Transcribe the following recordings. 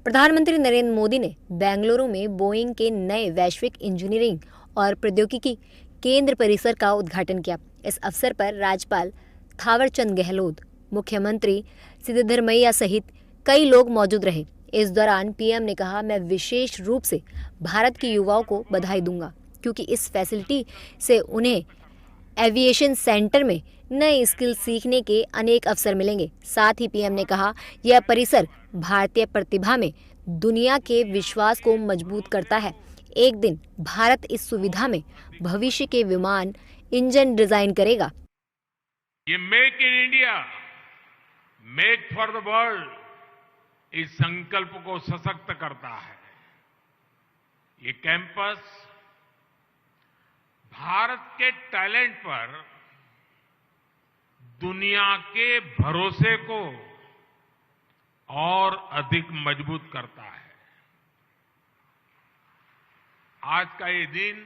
प्रधानमंत्री नरेंद्र मोदी ने बेंगलुरु में बोइंग के नए वैश्विक इंजीनियरिंग और प्रौद्योगिकी केंद्र परिसर का उद्घाटन किया। इस अवसर पर राज्यपाल थावरचंद गहलोत, मुख्यमंत्री सिद्धरमैया सहित कई लोग मौजूद रहे। इस दौरान पीएम ने कहा, मैं विशेष रूप से भारत के युवाओं को बधाई दूंगा क्योंकि इस फैसिलिटी से उन्हें एविएशन सेंटर में नए स्किल सीखने के अनेक अवसर मिलेंगे। साथ ही पीएम ने कहा, यह परिसर भारतीय प्रतिभा में दुनिया के विश्वास को मजबूत करता है। एक दिन भारत इस सुविधा में भविष्य के विमान इंजन डिजाइन करेगा। ये make in India, make for the world इस संकल्प को सशक्त करता है। ये कैंपस भारत के टैलेंट पर दुनिया के भरोसे को और अधिक मजबूत करता है। आज का ये दिन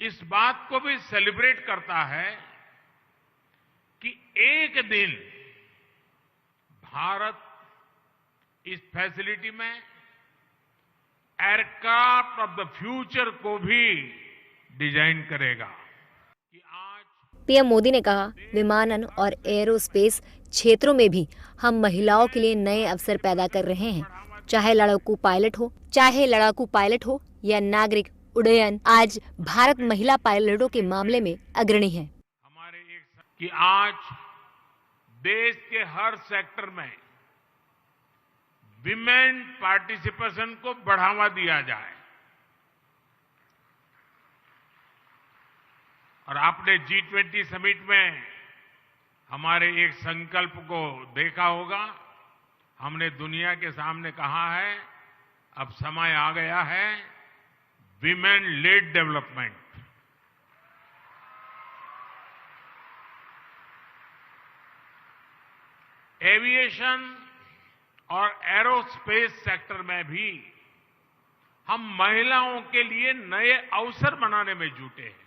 इस बात को भी सेलिब्रेट करता है कि एक दिन भारत इस फैसिलिटी में एयरक्राफ्ट ऑफ द फ्यूचर को भी डिजाइन करेगा। कि आज पीएम मोदी ने कहा, विमानन और एरोस्पेस क्षेत्रों में भी हम महिलाओं के लिए नए अवसर पैदा कर रहे हैं। चाहे लड़ाकू पायलट हो या नागरिक उड्डयन, आज भारत महिला पायलटों के मामले में अग्रणी है। कि आज देश के हर सेक्टर में विमेन पार्टिसिपेशन को बढ़ावा दिया जाए। और आपने G20 समिट में हमारे एक संकल्प को देखा होगा। हमने दुनिया के सामने कहा है, अब समय आ गया है विमेन लेड डेवलपमेंट। एविएशन और एरोस्पेस सेक्टर में भी हम महिलाओं के लिए नए अवसर बनाने में जुटे हैं।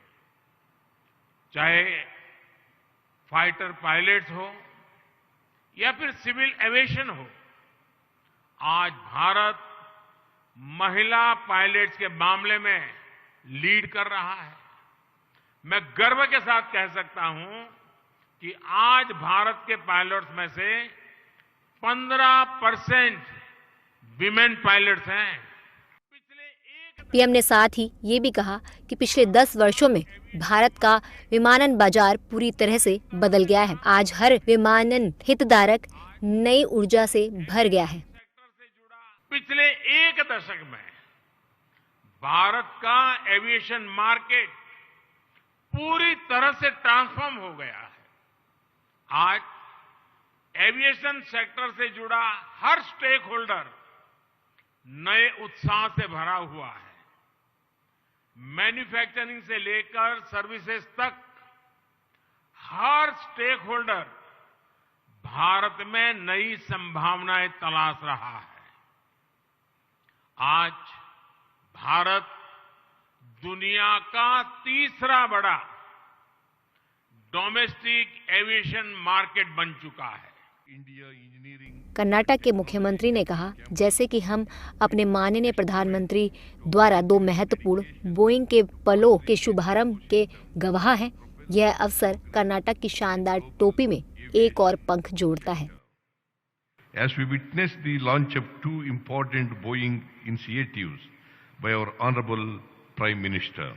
चाहे फाइटर पायलट्स हो या फिर सिविल एविएशन हो, आज भारत महिला पायलट्स के मामले में लीड कर रहा है। मैं गर्व के साथ कह सकता हूं कि आज भारत के पायलट्स में से 15% विमेन पायलट्स हैं। पीएम ने साथ ही ये भी कहा कि पिछले 10 वर्षों में भारत का विमानन बाजार पूरी तरह से बदल गया है। आज हर विमानन हितधारक नई ऊर्जा से भर गया है। पिछले एक दशक में भारत का एविएशन मार्केट पूरी तरह से ट्रांसफॉर्म हो गया है। आज एविएशन सेक्टर से जुड़ा हर स्टेक होल्डर नए उत्साह से भरा हुआ है। मैन्युफैक्चरिंग से लेकर सर्विसेज तक हर स्टेक होल्डर भारत में नई संभावनाएं तलाश रहा है। आज भारत दुनिया का तीसरा बड़ा डोमेस्टिक एविएशन मार्केट बन चुका है। कर्नाटक के मुख्यमंत्री ने कहा, जैसे कि हम अपने माननीय प्रधानमंत्री द्वारा 2 महत्वपूर्ण बोइंग के पलों के शुभारंभ के गवाह हैं, यह अवसर कर्नाटक की शानदार टोपी में एक और पंख जोड़ता है। As we witness the launch of 2 important Boeing initiatives by our Honorable Prime Minister,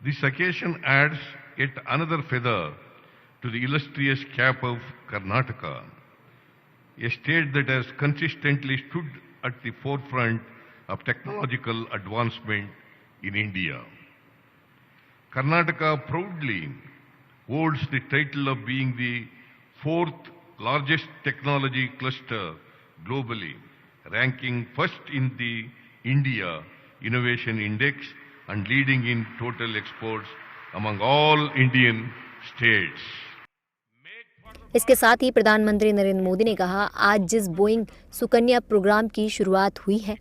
this occasion adds yet another feather to the illustrious cap of Karnataka, a state that has consistently stood at the forefront of technological advancement in India. Karnataka proudly holds the title of being the 4th largest technology cluster globally, ranking first in the India Innovation Index and leading in total exports among all Indian states. इसके साथ ही प्रधानमंत्री नरेंद्र मोदी ने कहा, आज जिस Boeing Sukanya programme की शुरुआत हुई है,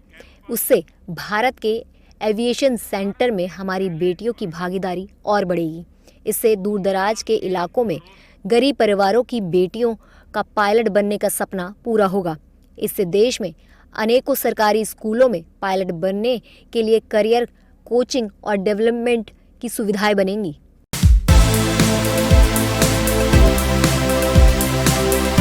उससे भारत के एविएशन सेंटर में हमारी बेटियों की भागीदारी और बढ़ेगी। इससे दूरदराज के इलाकों में गरीब परिवारों की बेटियों का पायलट बनने का सपना पूरा होगा। इससे देश में अनेकों सरकारी स्कूलों में पायलट बनने के लिए करियर कोचिंग और डेवलपमेंट की सुविधाएं बनेंगी।